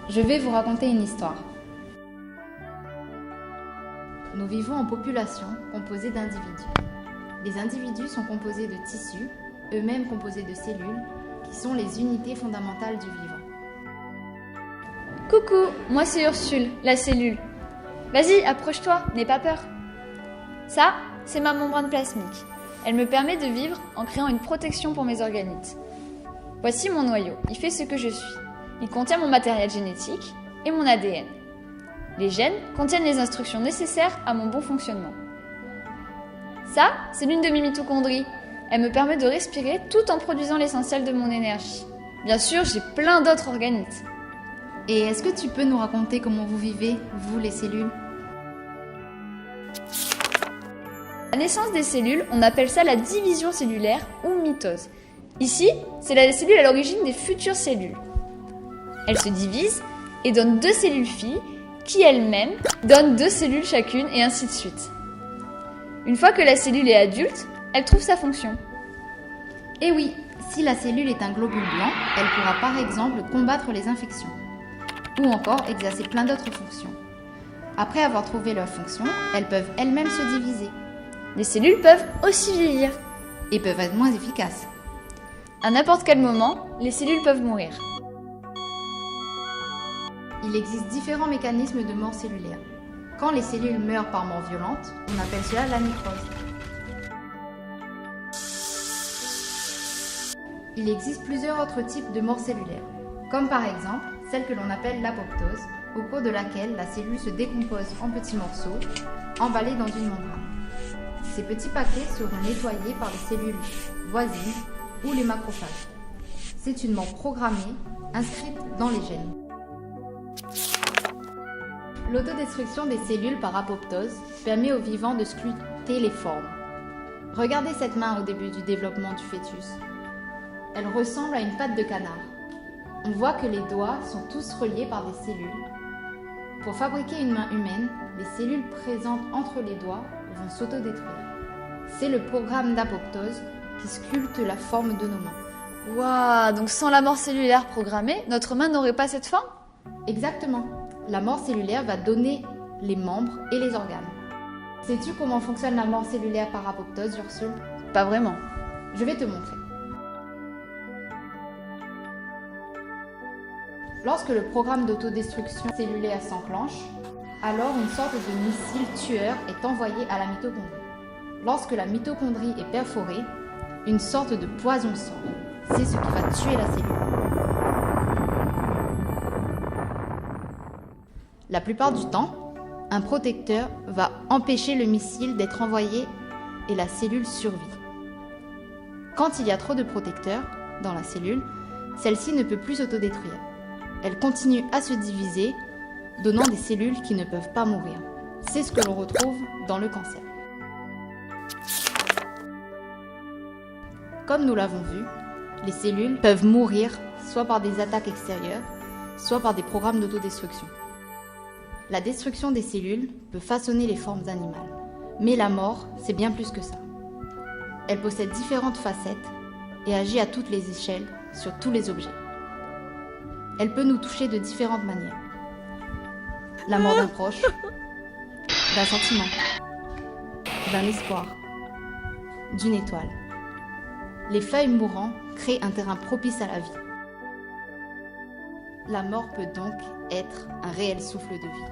je vais vous raconter une histoire. Nous vivons en population composée d'individus. Les individus sont composés de tissus, eux-mêmes composés de cellules, qui sont les unités fondamentales du vivant. Coucou, moi c'est Ursule, la cellule. Vas-y, approche-toi, n'aie pas peur. Ça, c'est ma membrane plasmique. Elle me permet de vivre en créant une protection pour mes organites. Voici mon noyau, il fait ce que je suis. Il contient mon matériel génétique et mon ADN. Les gènes contiennent les instructions nécessaires à mon bon fonctionnement. Ça, c'est l'une de mes mitochondries. Elle me permet de respirer tout en produisant l'essentiel de mon énergie. Bien sûr, j'ai plein d'autres organites. Et est-ce que tu peux nous raconter comment vous vivez, vous les cellules ? La naissance des cellules, on appelle ça la division cellulaire ou mitose. Ici, c'est la cellule à l'origine des futures cellules. Elles se divisent et donnent 2 cellules filles qui elles-mêmes donnent 2 cellules chacune et ainsi de suite. Une fois que la cellule est adulte, elle trouve sa fonction. Eh oui, si la cellule est un globule blanc, elle pourra par exemple combattre les infections ou encore exercer plein d'autres fonctions. Après avoir trouvé leur fonction, elles peuvent elles-mêmes se diviser. Les cellules peuvent aussi vieillir et peuvent être moins efficaces. À n'importe quel moment, les cellules peuvent mourir. Il existe différents mécanismes de mort cellulaire. Quand les cellules meurent par mort violente, on appelle cela la nécrose. Il existe plusieurs autres types de mort cellulaire, comme par exemple celle que l'on appelle l'apoptose, au cours de laquelle la cellule se décompose en petits morceaux, emballés dans une membrane. Ces petits paquets seront nettoyés par les cellules voisines ou les macrophages. C'est une mort programmée, inscrite dans les gènes. L'autodestruction des cellules par apoptose permet aux vivants de sculpter les formes. Regardez cette main au début du développement du fœtus. Elle ressemble à une patte de canard. On voit que les doigts sont tous reliés par des cellules. Pour fabriquer une main humaine, les cellules présentes entre les doigts vont s'autodétruire. C'est le programme d'apoptose qui sculpte la forme de nos mains. Waouh, donc sans la mort cellulaire programmée, notre main n'aurait pas cette forme ? Exactement. La mort cellulaire va donner les membres et les organes. Sais-tu comment fonctionne la mort cellulaire par apoptose, Ursule ? Pas vraiment. Je vais te montrer. Lorsque le programme d'autodestruction cellulaire s'enclenche, alors une sorte de missile tueur est envoyé à la mitochondrie. Lorsque la mitochondrie est perforée, une sorte de poison sort. C'est ce qui va tuer la cellule. La plupart du temps, un protecteur va empêcher le missile d'être envoyé et la cellule survit. Quand il y a trop de protecteurs dans la cellule, celle-ci ne peut plus s'autodétruire. Elle continue à se diviser, donnant des cellules qui ne peuvent pas mourir. C'est ce que l'on retrouve dans le cancer. Comme nous l'avons vu, les cellules peuvent mourir soit par des attaques extérieures, soit par des programmes d'autodestruction. La destruction des cellules peut façonner les formes animales. Mais la mort, c'est bien plus que ça. Elle possède différentes facettes et agit à toutes les échelles, sur tous les objets. Elle peut nous toucher de différentes manières. La mort d'un proche, d'un sentiment, d'un espoir, d'une étoile. Les feuilles mourant créent un terrain propice à la vie. La mort peut donc être un réel souffle de vie.